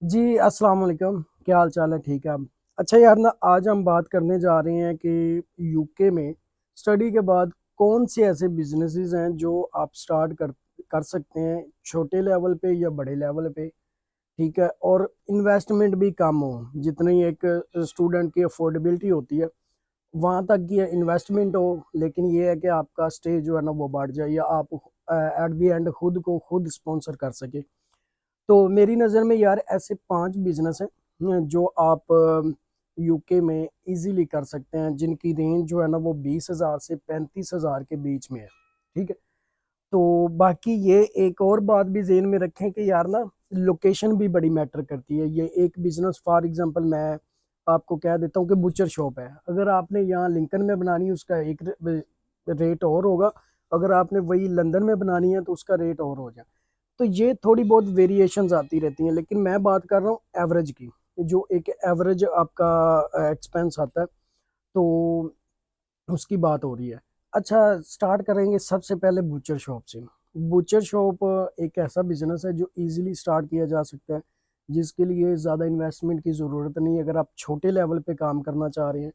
जी, अस्सलाम वालेकुम। क्या हाल चाल है? ठीक है। अच्छा यार ना, आज हम बात करने जा रहे हैं कि यूके में स्टडी के बाद कौन से ऐसे बिजनेसेस हैं जो आप स्टार्ट कर कर सकते हैं, छोटे लेवल पे या बड़े लेवल पे। ठीक है, और इन्वेस्टमेंट भी कम हो, जितनी एक स्टूडेंट की अफोर्डेबिलिटी होती है वहाँ तक की इन्वेस्टमेंट हो, लेकिन ये है कि आपका स्टेज जो है ना वो बढ़ जाए, या आप एट द एंड खुद को खुद स्पॉन्सर कर सके। तो मेरी नज़र में यार ऐसे 5 बिजनेस हैं जो आप यूके में इजीली कर सकते हैं, जिनकी रेंज जो है ना वो 20,000 से 35,000 के बीच में है। ठीक है। तो बाकी ये एक और बात भी जेहन में रखें कि यार ना, लोकेशन भी बड़ी मैटर करती है। ये एक बिजनेस फॉर एग्जांपल मैं आपको कह देता हूँ कि बुचर शॉप है, अगर आपने यहाँ लिंकन में बनानी है उसका एक रेट और होगा, अगर आपने वही लंदन में बनानी है तो उसका रेट और हो जाए। तो ये थोड़ी बहुत वेरिएशंस आती रहती हैं, लेकिन मैं बात कर रहा हूँ एवरेज की, जो एक एवरेज आपका एक्सपेंस आता है, तो उसकी बात हो रही है। अच्छा, स्टार्ट करेंगे सबसे पहले बूचर शॉप से। बूचर शॉप एक ऐसा बिजनेस है जो इजीली स्टार्ट किया जा सकता है, जिसके लिए ज़्यादा इन्वेस्टमेंट की ज़रूरत नहीं। अगर आप छोटे लेवल पे काम करना चाह रहे हैं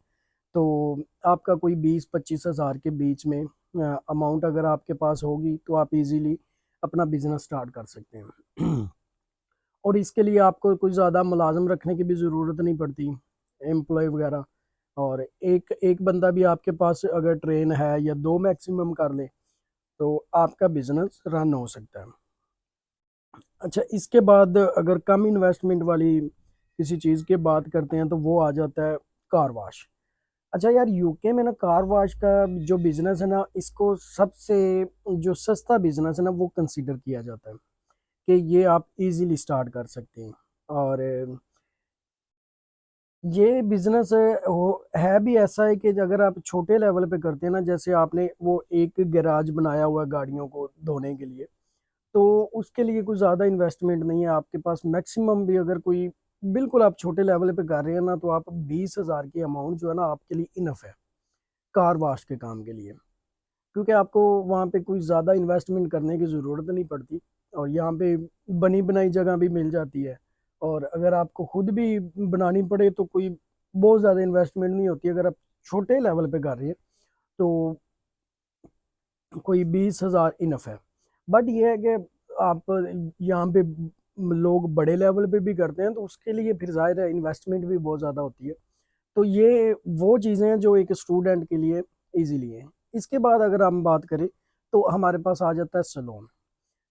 तो आपका कोई 20-25 हज़ार के बीच में अमाउंट अगर आपके पास होगी तो आप इजीली अपना बिजनेस स्टार्ट कर सकते हैं। और इसके लिए आपको कुछ ज़्यादा मुलाजम रखने की भी ज़रूरत नहीं पड़ती, एम्प्लॉय वगैरह। और एक एक बंदा भी आपके पास अगर ट्रेन है, या दो मैक्सिमम कर ले, तो आपका बिजनेस रन हो सकता है। अच्छा, इसके बाद अगर कम इन्वेस्टमेंट वाली किसी चीज़ की बात करते हैं तो वो आ जाता है कार वाश। अच्छा यार, यूके में ना कार वाश का जो बिजनेस है ना, इसको सबसे जो सस्ता बिजनेस है ना वो कंसीडर किया जाता है कि ये आप इजीली स्टार्ट कर सकते हैं। और ये बिजनेस है भी ऐसा है कि अगर आप छोटे लेवल पे करते हैं ना, जैसे आपने वो एक गैराज बनाया हुआ है गाड़ियों को धोने के लिए, तो उसके लिए कोई ज़्यादा इन्वेस्टमेंट नहीं है आपके पास। मैक्सिमम भी अगर कोई बिल्कुल आप छोटे लेवल पे कर रहे हैं ना, तो आप 20,000 की अमाउंट जो है ना आपके लिए इनफ है कार वाश के काम के लिए, क्योंकि आपको वहाँ पे कोई ज़्यादा इन्वेस्टमेंट करने की ज़रूरत नहीं पड़ती, और यहाँ पे बनी बनाई जगह भी मिल जाती है। और अगर आपको खुद भी बनानी पड़े तो कोई बहुत ज़्यादा इन्वेस्टमेंट नहीं होती, अगर आप छोटे लेवल पे कर रहे हैं तो कोई 20,000 इनफ है। बट ये है कि आप यहाँ पे लोग बड़े लेवल पे भी करते हैं, तो उसके लिए फिर जाहिर है इन्वेस्टमेंट भी बहुत ज़्यादा होती है। तो ये वो चीज़ें हैं जो एक स्टूडेंट के लिए इजीली है। इसके बाद अगर हम बात करें तो हमारे पास आ जाता है सलोन।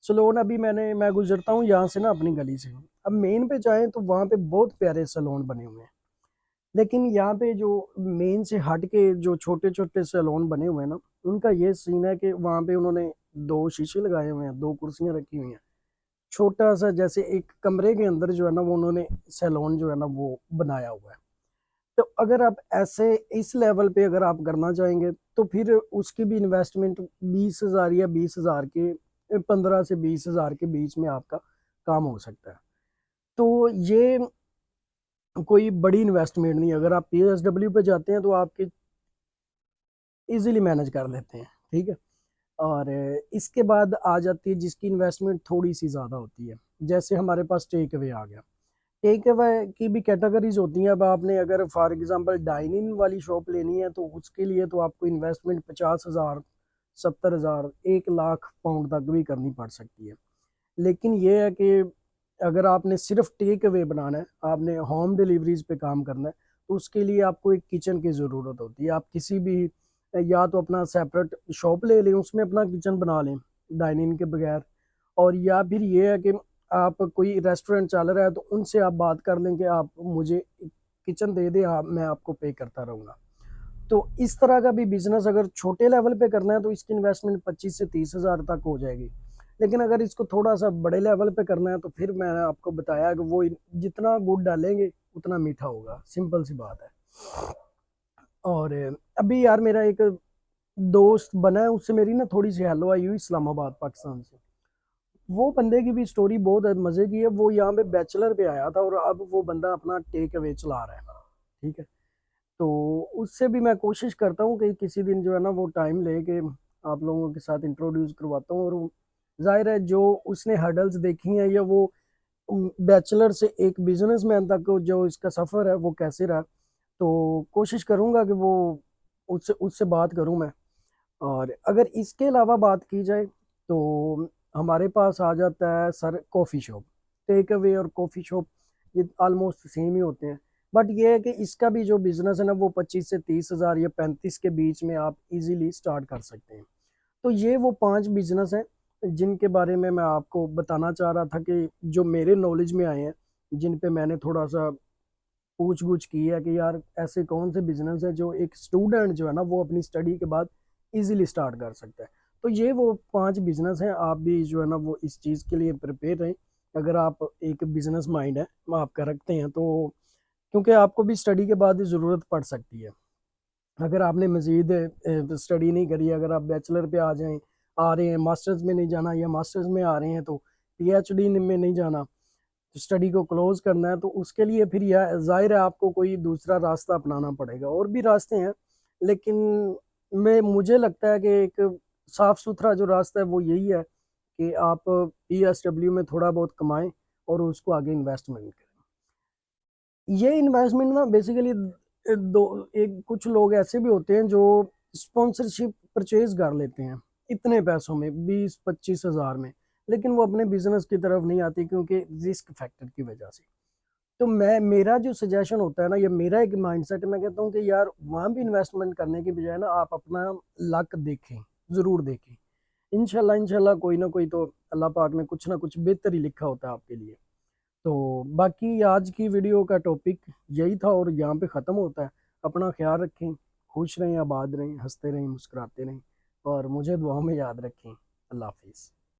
सलोन अभी मैं गुजरता हूँ यहाँ से ना अपनी गली से, अब मेन पे जाएं तो वहाँ पे बहुत प्यारे सलोन बने हुए हैं। लेकिन यहाँ पे जो मेन से हट के जो छोटे छोटे सैलून बने हुए हैं ना, उनका ये सीन है कि वहाँ पे उन्होंने दो शीशे लगाए हुए हैं, दो कुर्सियां रखी हुई हैं, छोटा सा जैसे एक कमरे के अंदर जो है ना वो उन्होंने सैलून जो है ना वो बनाया हुआ है। तो अगर आप ऐसे इस लेवल पे अगर आप करना चाहेंगे तो फिर उसकी भी इन्वेस्टमेंट 20,000 या 20,000 के 15 से 20,000 के बीच में आपका काम हो सकता है। तो ये कोई बड़ी इन्वेस्टमेंट नहीं है। अगर आप पीएसडब्ल्यू पे जाते हैं तो आपकी इजीली मैनेज कर लेते हैं। ठीक है। और इसके बाद आ जाती है जिसकी इन्वेस्टमेंट थोड़ी सी ज़्यादा होती है, जैसे हमारे पास टेक अवे आ गया। टेक अवे की भी कैटेगरीज होती हैं। अब आपने अगर फॉर एग्जांपल डाइनिंग वाली शॉप लेनी है तो उसके लिए तो आपको इन्वेस्टमेंट 50,000, 70,000, 1 लाख पाउंड तक भी करनी पड़ सकती है। लेकिन ये है कि अगर आपने सिर्फ टेक अवे बनाना है, आपने होम डिलीवरीज पे काम करना है, तो उसके लिए आपको एक किचन की ज़रूरत होती है। आप किसी भी या तो अपना सेपरेट शॉप ले लें, उसमें अपना किचन बना लें डाइनिंग के बगैर, और या फिर ये है कि आप कोई रेस्टोरेंट चल रहा है तो उनसे आप बात कर लें कि आप मुझे किचन दे दें, आप मैं आपको पे करता रहूँगा। तो इस तरह का भी बिजनेस अगर छोटे लेवल पे करना है तो इसकी इन्वेस्टमेंट 25 से 30 हज़ार तक हो जाएगी। लेकिन अगर इसको थोड़ा सा बड़े लेवल पे करना है तो फिर मैंने आपको बताया कि वो जितना गुड़ डालेंगे उतना मीठा होगा, सिंपल सी बात है। और अभी यार मेरा एक दोस्त बना है, उससे मेरी ना थोड़ी सी हेलो आई हुई इस्लामाबाद पाकिस्तान से। वो बंदे की भी स्टोरी बहुत मजे की है। वो यहाँ पे बैचलर पे आया था और अब वो बंदा अपना टेक अवे चला रहा है। ठीक है। तो उससे भी मैं कोशिश करता हूँ कि किसी दिन जो है ना वो टाइम लेके आप लोगों के साथ इंट्रोड्यूस करवाता हूँ। और जाहिर है जो उसने हर्डल्स देखी हैं या वो बैचलर से एक बिजनेसमैन तक जो इसका सफ़र है वो कैसे रहा, तो कोशिश करूँगा कि वो उससे उससे बात करूँ मैं। और अगर इसके अलावा बात की जाए तो हमारे पास आ जाता है sir coffee shop. Take away और कॉफ़ी शॉप ये ऑलमोस्ट सेम ही होते हैं, बट ये है कि इसका भी जो बिज़नेस है ना वो 25 से 30 हज़ार या 35 के बीच में आप इजीली स्टार्ट कर सकते हैं। तो ये वो 5 बिज़नेस हैं जिनके बारे में मैं आपको बताना चाह रहा था कि जो मेरे नॉलेज में आए हैं, जिन पे मैंने थोड़ा-सा पूछ-गूछ की है कि यार ऐसे कौन से बिज़नेस हैं जो एक स्टूडेंट जो है ना वो अपनी स्टडी के बाद ईज़िली स्टार्ट कर सकता है। तो ये वो 5 बिज़नेस हैं, आप भी जो है ना वो इस चीज़ के लिए प्रिपेयर रहें। अगर आप एक बिज़नेस माइंड है वो आपका रखते हैं तो, क्योंकि आपको भी स्टडी के बाद ज़रूरत पड़ सकती है। अगर आपने मज़ीद स्टडी नहीं करी, अगर आप बैचलर पे आ रहे हैं, मास्टर्स में नहीं जाना या मास्टर्स में आ रहे हैं तो पीएचडी में नहीं जाना, स्टडी को क्लोज करना है, तो उसके लिए फिर यह ज़ाहिर है आपको कोई दूसरा रास्ता अपनाना पड़ेगा। और भी रास्ते हैं, लेकिन मैं मुझे लगता है कि एक साफ सुथरा जो रास्ता है वो यही है कि आप पीएसडब्ल्यू में थोड़ा बहुत कमाएं और उसको आगे इन्वेस्टमेंट करें। ये इन्वेस्टमेंट ना बेसिकली दो, एक कुछ लोग ऐसे भी होते हैं जो स्पॉन्सरशिप परचेज कर लेते हैं इतने पैसों में, 20-25 हज़ार में, लेकिन वो अपने बिजनेस की तरफ नहीं आती क्योंकि रिस्क फैक्टर की वजह से। तो मैं मेरा जो सजेशन होता है ना, ये मेरा एक माइंडसेट है, मैं कहता हूँ कि यार वहाँ भी इन्वेस्टमेंट करने की बजाय ना आप अपना लक देखें, ज़रूर देखें। इंशाल्लाह इंशाल्लाह कोई ना कोई तो अल्लाह पाक ने कुछ ना कुछ बेहतर ही लिखा होता है आपके लिए। तो बाकी आज की वीडियो का टॉपिक यही था और यहाँ पे ख़त्म होता है। अपना ख्याल रखें, खुश रहें, आबाद रहें, हंसते रहें, मुस्कुराते रहें और मुझे दुआओं में याद रखें। अल्लाह हाफिज़।